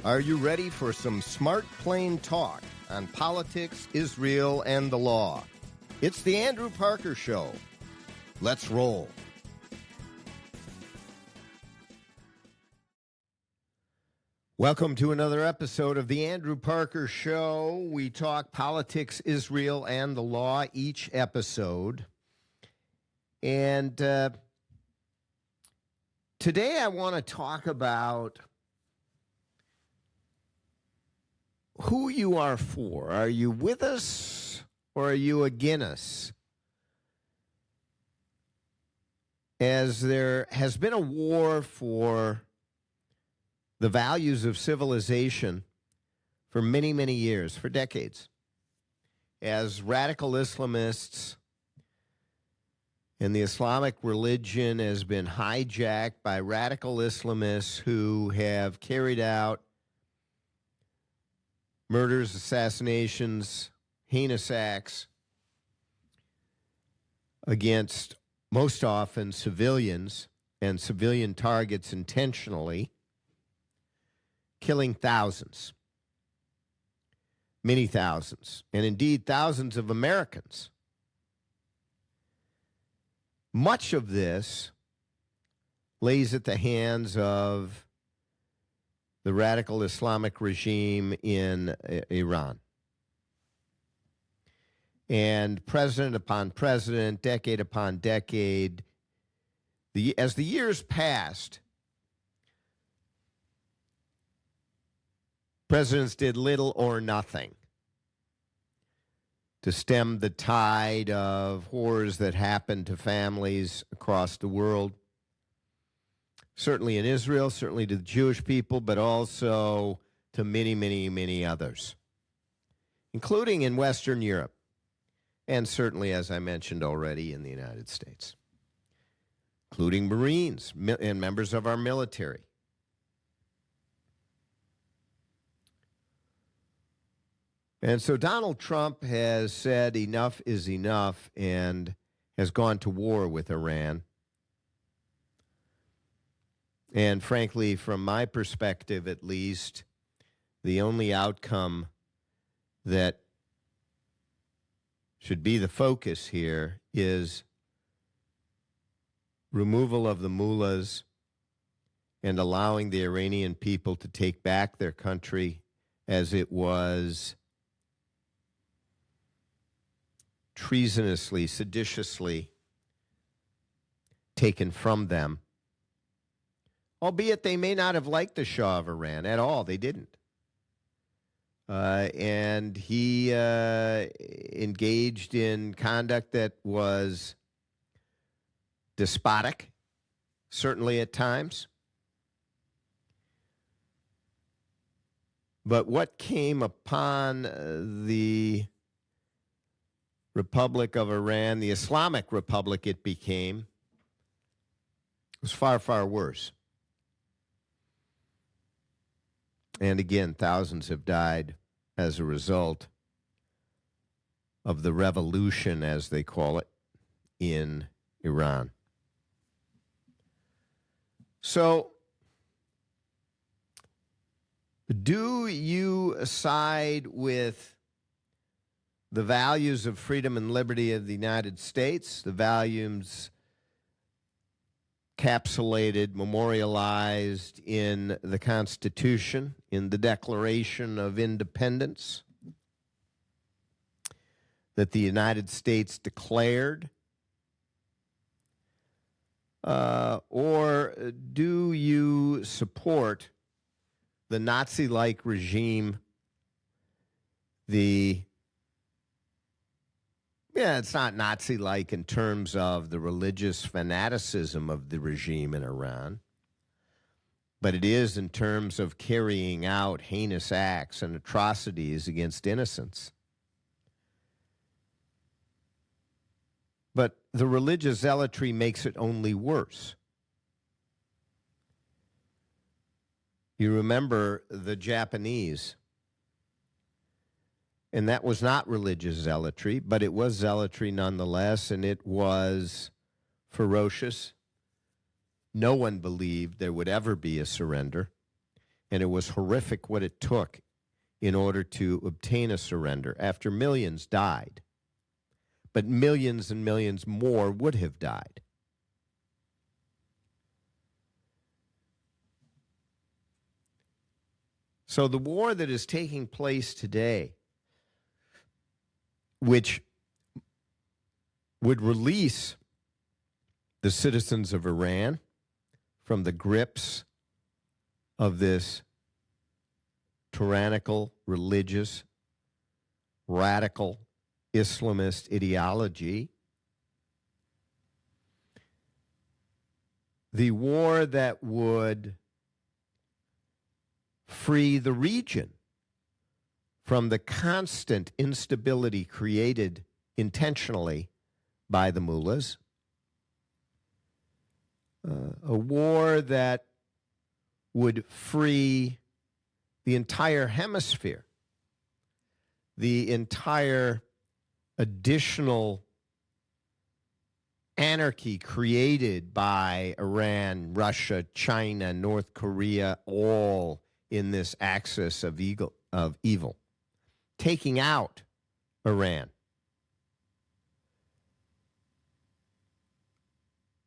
Are you ready for some smart, plain talk on politics, Israel, and the law? It's the Andrew Parker Show. Let's roll. Welcome to another episode of the Andrew Parker Show. We talk politics, Israel, and the law each episode. And today I want to talk about who you are for. Are you with us or are you against us? As there has been a war for the values of civilization for many, many years, for decades, as radical Islamists and the Islamic religion has been hijacked by radical Islamists who have carried out murders, assassinations, heinous acts against most often civilians and civilian targets intentionally, killing thousands, many thousands, and indeed thousands of Americans. Much of this lays at the hands of the radical Islamic regime in Iran. And president upon president, decade upon decade, as the years passed, presidents did little or nothing to stem the tide of horrors that happened to families across the world. Certainly in Israel, certainly to the Jewish people, but also to many, many, many others, including in Western Europe, and certainly, as I mentioned already, in the United States, including Marines and members of our military. And so Donald Trump has said enough is enough and has gone to war with Iran. And frankly, from my perspective at least, the only outcome that should be the focus here is removal of the mullahs and allowing the Iranian people to take back their country as it was treasonously, seditiously taken from them. Albeit they may not have liked the Shah of Iran at all. They didn't. And he engaged in conduct that was despotic, certainly at times. But what came upon the Republic of Iran, the Islamic Republic it became, was far, far worse. And again, thousands have died as a result of the revolution, as they call it, in Iran. So, do you side with the values of freedom and liberty of the United States, the values encapsulated, memorialized in the Constitution, in the Declaration of Independence that the United States declared? Or do you support the Nazi-like regime, it's not Nazi-like in terms of the religious fanaticism of the regime in Iran, but it is in terms of carrying out heinous acts and atrocities against innocents. But the religious zealotry makes it only worse. You remember the Japanese. And that was not religious zealotry, but it was zealotry nonetheless, and it was ferocious. No one believed there would ever be a surrender. And it was horrific what it took in order to obtain a surrender after millions died. But millions and millions more would have died. So the war that is taking place today, which would release the citizens of Iran from the grips of this tyrannical, religious, radical Islamist ideology, the war that would free the region from the constant instability created intentionally by the mullahs, a war that would free the entire hemisphere, the entire additional anarchy created by Iran, Russia, China, North Korea, all in this axis of evil, taking out Iran.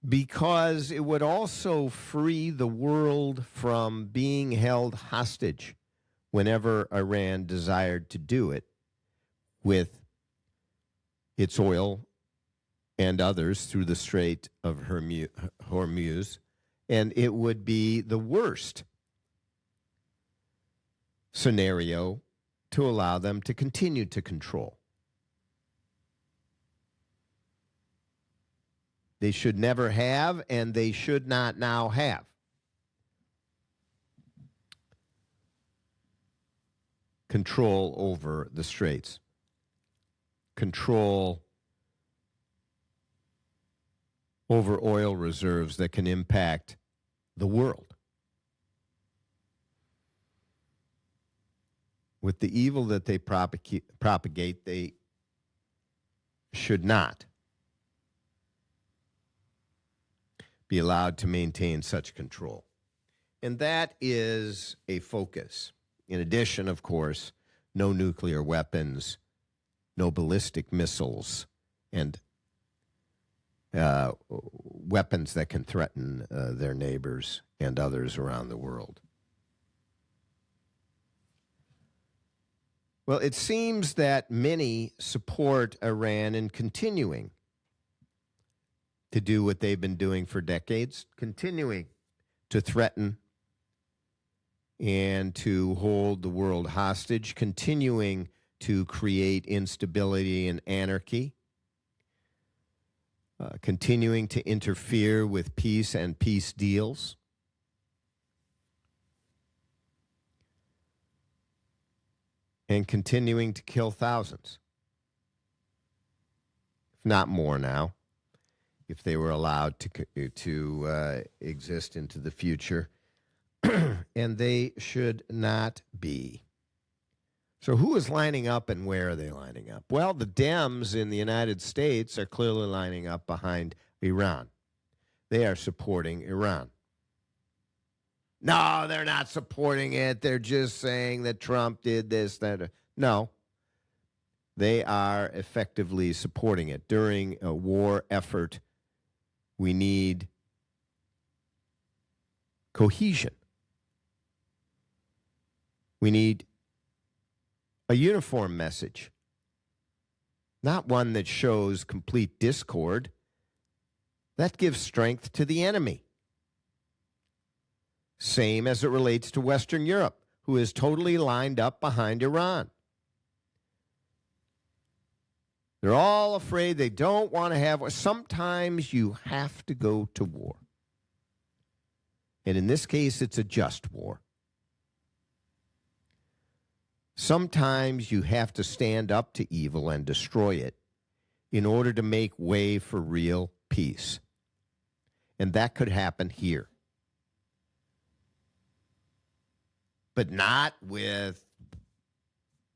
Because it would also free the world from being held hostage whenever Iran desired to do it with its oil and others through the Strait of Hormuz. And it would be the worst scenario to allow them to continue to control. They should never have, and they should not now have. Control over the straits. Control over oil reserves that can impact the world. With the evil that they propagate, they should not be allowed to maintain such control. And that is a focus. In addition, of course, no nuclear weapons, no ballistic missiles, and weapons that can threaten their neighbors and others around the world. Well, it seems that many support Iran in continuing to do what they've been doing for decades, continuing to threaten and to hold the world hostage, continuing to create instability and anarchy, continuing to interfere with peace and peace deals. And continuing to kill thousands, if not more now, if they were allowed to exist into the future. And they should not be. So who is lining up and where are they lining up? Well, the Dems in the United States are clearly lining up behind Iran. They are supporting Iran. No, they're not supporting it. They're just saying that Trump did this, that. No. They are effectively supporting it. During a war effort, we need cohesion. We need a uniform message, not one that shows complete discord. That gives strength to the enemy. Same as it relates to Western Europe, who is totally lined up behind Iran. They're all afraid. They don't want to have war. Sometimes you have to go to war. And in this case, it's a just war. Sometimes you have to stand up to evil and destroy it in order to make way for real peace. And that could happen here. But not with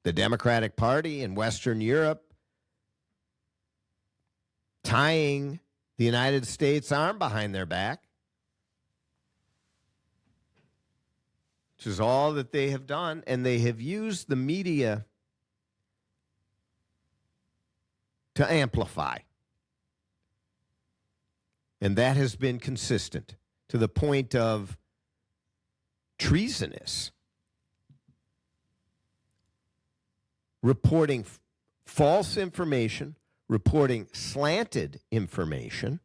the Democratic Party in Western Europe tying the United States arm behind their back. which is all that they have done, and they have used the media to amplify. And that has been consistent to the point of treasonous. Reporting false information, reporting slanted information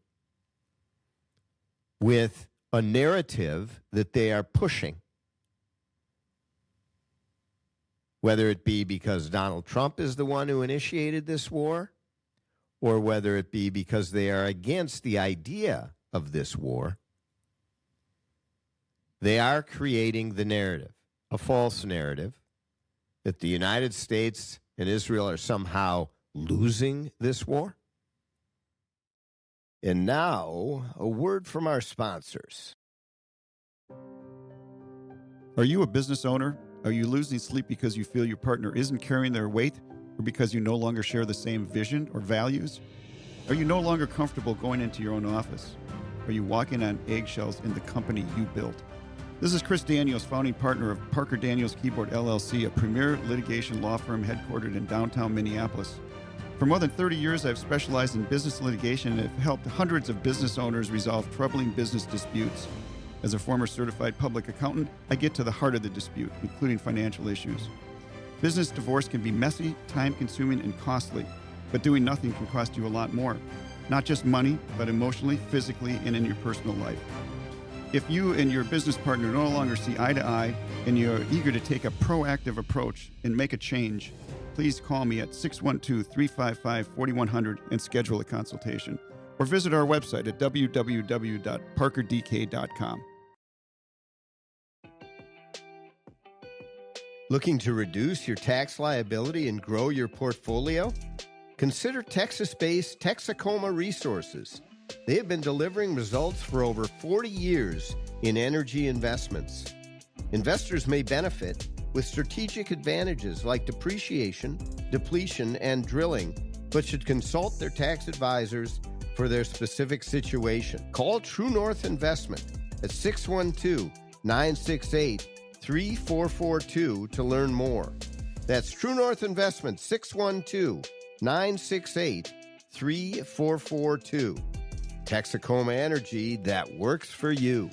with a narrative that they are pushing, whether it be because Donald Trump is the one who initiated this war, or whether it be because they are against the idea of this war. They are creating the narrative, a false narrative, that the United States and Israel are somehow losing this war. And now, a word from our sponsors. Are you a business owner? Are you losing sleep because you feel your partner isn't carrying their weight, or because you no longer share the same vision or values? Are you no longer comfortable going into your own office? Are you walking on eggshells in the company you built? This is Chris Daniels, founding partner of Parker Daniels Keyboard LLC, a premier litigation law firm headquartered in downtown Minneapolis. For more than 30 years, I've specialized in business litigation and have helped hundreds of business owners resolve troubling business disputes. As a former certified public accountant, I get to the heart of the dispute, including financial issues. Business divorce can be messy, time-consuming, and costly, but doing nothing can cost you a lot more. Not just money, but emotionally, physically, and in your personal life. If you and your business partner no longer see eye to eye and you're eager to take a proactive approach and make a change, please call me at 612-355-4100 and schedule a consultation. Or visit our website at www.parkerdk.com. Looking to reduce your tax liability and grow your portfolio? Consider Texas-based Texacoma Resources. They have been delivering results for over 40 years in energy investments. Investors may benefit with strategic advantages like depreciation, depletion, and drilling, but should consult their tax advisors for their specific situation. Call True North Investment at 612-968-3442 to learn more. That's True North Investment, 612-968-3442. Texacoma Energy that works for you.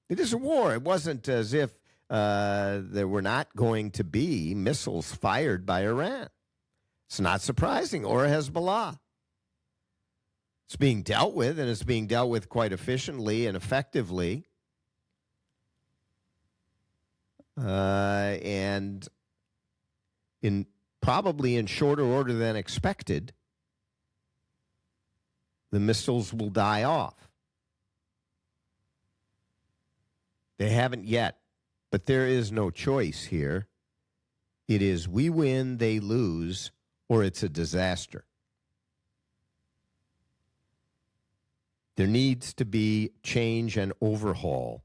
It is a war. It wasn't as if there were not going to be missiles fired by Iran. It's not surprising, or Hezbollah. It's being dealt with, and it's being dealt with quite efficiently and effectively. And probably in shorter order than expected, the missiles will die off. They haven't yet, but there is no choice here. It is we win, they lose, or it's a disaster. There needs to be change and overhaul.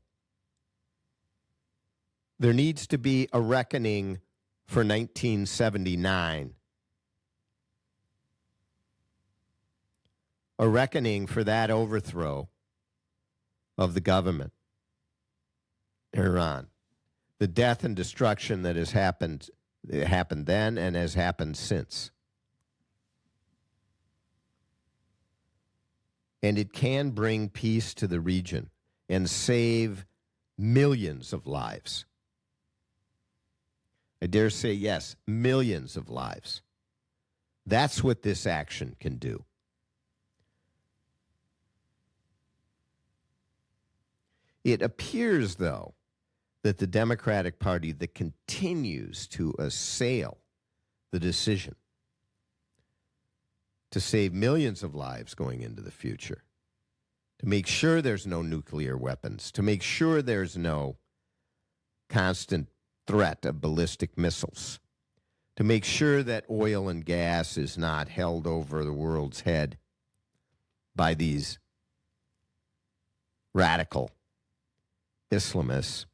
There needs to be a reckoning for 1979. A reckoning for that overthrow of the government, Iran. The death and destruction that has happened, it happened then and has happened since. And it can bring peace to the region and save millions of lives. I dare say, yes, millions of lives. That's what this action can do. It appears, though, that the Democratic Party that continues to assail the decision to save millions of lives going into the future, to make sure there's no nuclear weapons, to make sure there's no constant threat of ballistic missiles, to make sure that oil and gas is not held over the world's head by these radical Islamists.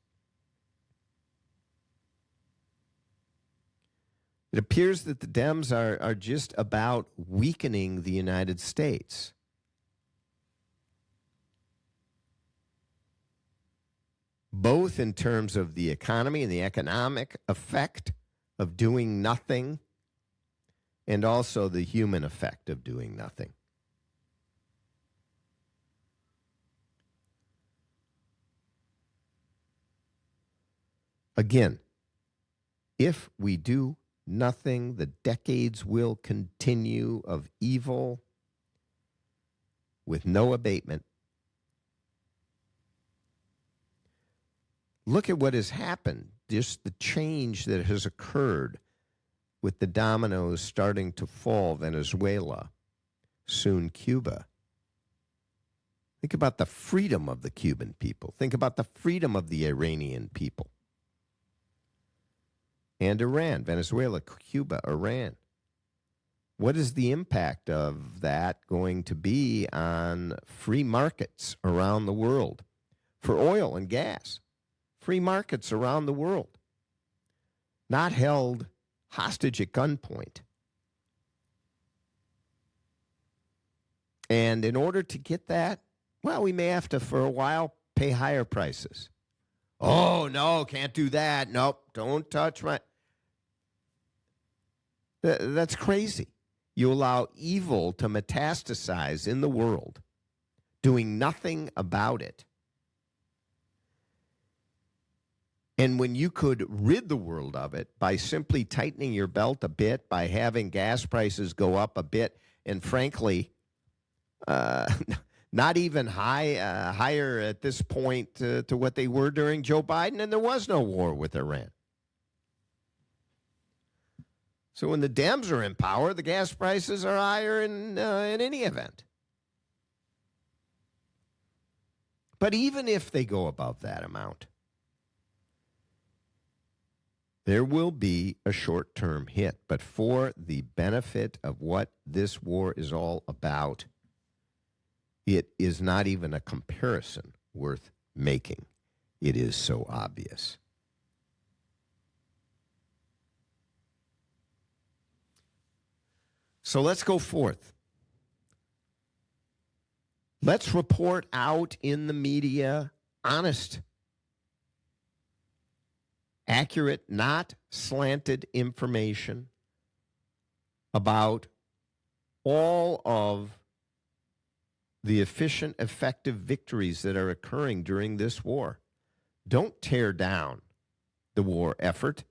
It appears that the Dems are just about weakening the United States. both in terms of the economy and the economic effect of doing nothing, and also the human effect of doing nothing. Again, if we do nothing, the decades will continue of evil with no abatement. Look at what has happened, just the change that has occurred with the dominoes starting to fall. Venezuela, soon Cuba. Think about the freedom of the Cuban people. Think about the freedom of the Iranian people. And Iran, Venezuela, Cuba, Iran. What is the impact of that going to be on free markets around the world for oil and gas? Free markets around the world, not held hostage at gunpoint. And in order to get that, well, we may have to, for a while, pay higher prices. Oh, no, can't do that. Nope, don't touch my... That's crazy. You allow evil to metastasize in the world, doing nothing about it. And when you could rid the world of it by simply tightening your belt a bit, by having gas prices go up a bit, and frankly, not even higher at this point to what they were during Joe Biden, and there was no war with Iran. So when the Dems are in power, the gas prices are higher in any event. But even if they go above that amount, there will be a short-term hit. But for the benefit of what this war is all about, it is not even a comparison worth making. It is so obvious. So let's go forth. Let's report out in the media honest, accurate, not slanted information about all of the efficient, effective victories that are occurring during this war. Don't tear down the war effort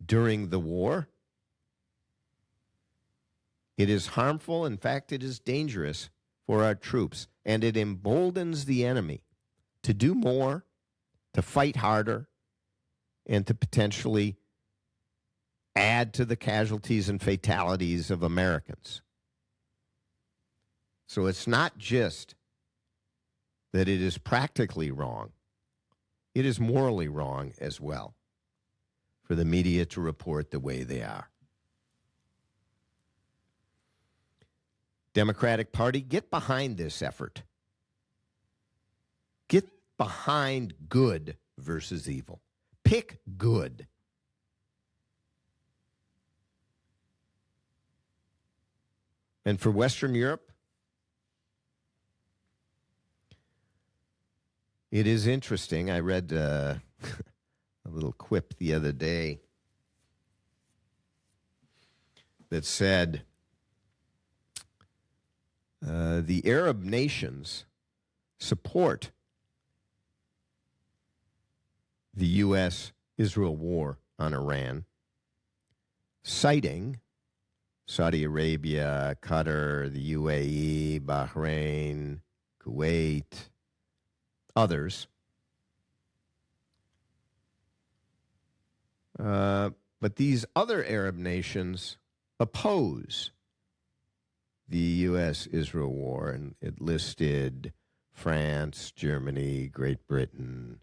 during the war. It is harmful. In fact, it is dangerous for our troops, and it emboldens the enemy to do more, to fight harder, and to potentially add to the casualties and fatalities of Americans. So it's not just that it is practically wrong, it is morally wrong as well for the media to report the way they are. Democratic Party, get behind this effort. Get behind good versus evil. Pick good. And for Western Europe, it is interesting. I read a little quip the other day that said the Arab nations support the U.S.-Israel war on Iran, citing Saudi Arabia, Qatar, the UAE, Bahrain, Kuwait, others. But these other Arab nations oppose the U.S.-Israel war, and it listed France, Germany, Great Britain,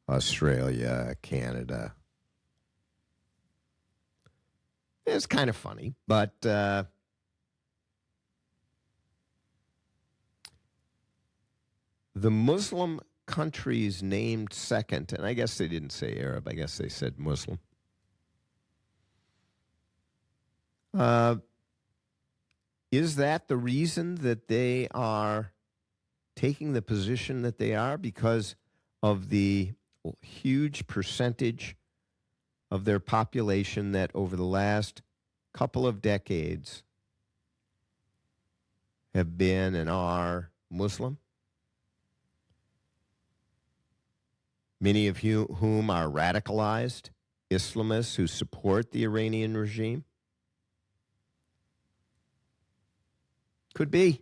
Australia, Canada. It's kind of funny, but the Muslim countries named second, and I guess they didn't say Arab, I guess they said Muslim. Is that the reason that they are taking the position that they are because of the huge percentage of their population that over the last couple of decades have been and are Muslim, many of whom are radicalized Islamists who support the Iranian regime? Could be.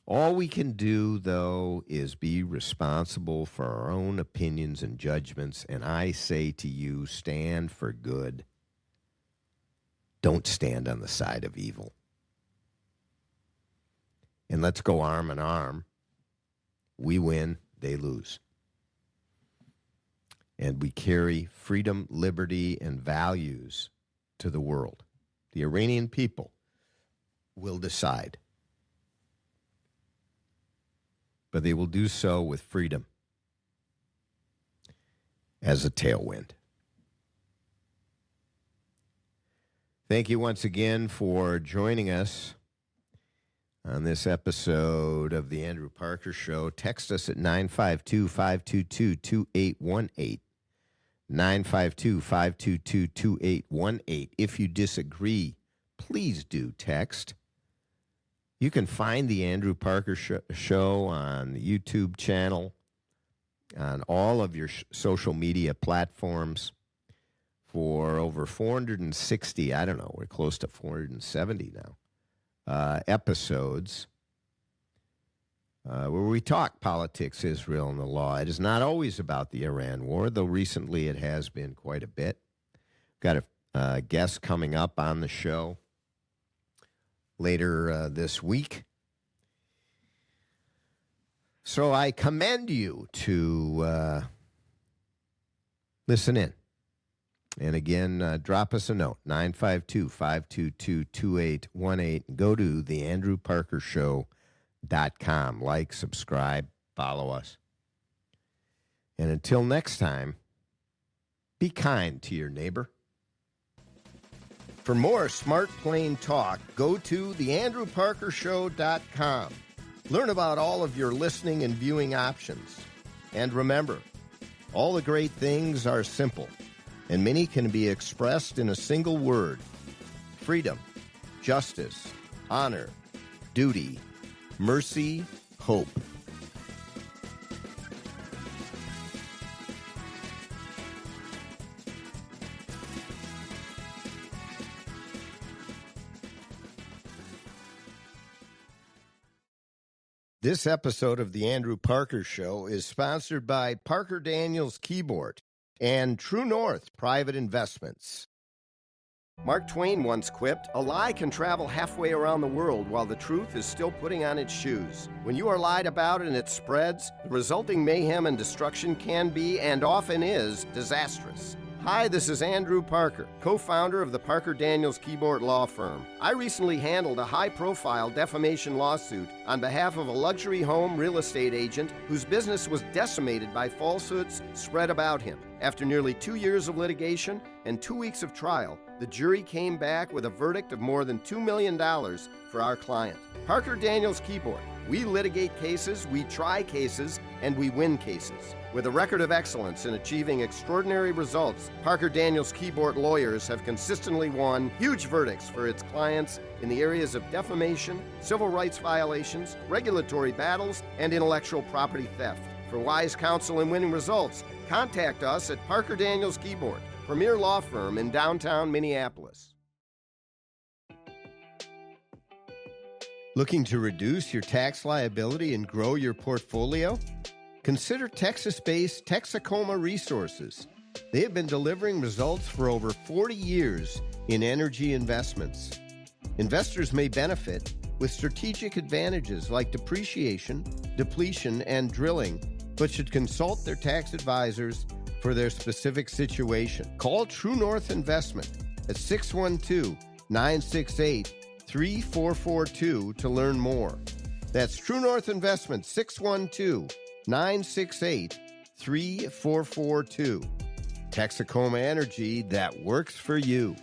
All we can do, though, is be responsible for our own opinions and judgments. And I say to you, stand for good. Don't stand on the side of evil. And let's go arm in arm. We win, they lose. And we carry freedom, liberty, and values to the world. The Iranian people will decide. But they will do so with freedom as a tailwind. Thank you once again for joining us on this episode of the Andrew Parker Show. Text us at 952-522-2818. 952-522-2818. If you disagree, please do text. You can find the Andrew Parker Show on the YouTube channel, on all of your social media platforms for over 460, I don't know, we're close to 470 now, episodes where we talk politics, Israel, and the law. It is not always about the Iran war, though recently it has been quite a bit. Got a guest coming up on the show later this week. So I commend you to listen in. And again, drop us a note, 952-522-2818. Go to theandrewparkershow.com. Like, subscribe, follow us. And until next time, be kind to your neighbor. For more smart, plain talk, go to theandrewparkershow.com. Learn about all of your listening and viewing options. And remember, all the great things are simple, and many can be expressed in a single word: freedom, justice, honor, duty, mercy, hope. This episode of The Andrew Parker Show is sponsored by Parker Daniels Keyboard and True North Private Investments. Mark Twain once quipped, "A lie can travel halfway around the world while the truth is still putting on its shoes. When you are lied about and it spreads, the resulting mayhem and destruction can be, and often is, disastrous." Hi, this is Andrew Parker, co-founder of the Parker Daniels Keyboard Law Firm. I recently handled a high-profile defamation lawsuit on behalf of a luxury home real estate agent whose business was decimated by falsehoods spread about him. After nearly 2 years of litigation and 2 weeks of trial, the jury came back with a verdict of more than $2 million for our client. Parker Daniels Keyboard. We litigate cases, we try cases, and we win cases. With a record of excellence in achieving extraordinary results, Parker Daniels Keyboard lawyers have consistently won huge verdicts for its clients in the areas of defamation, civil rights violations, regulatory battles, and intellectual property theft. For wise counsel and winning results, contact us at Parker Daniels Keyboard, premier law firm in downtown Minneapolis. Looking to reduce your tax liability and grow your portfolio? Consider Texas-based Texacoma Resources. They have been delivering results for over 40 years in energy investments. Investors may benefit with strategic advantages like depreciation, depletion, and drilling, but should consult their tax advisors for their specific situation. Call True North Investment at 612-968-3442 to learn more. That's True North Investment, 612-968-3442. Texacoma Energy that works for you.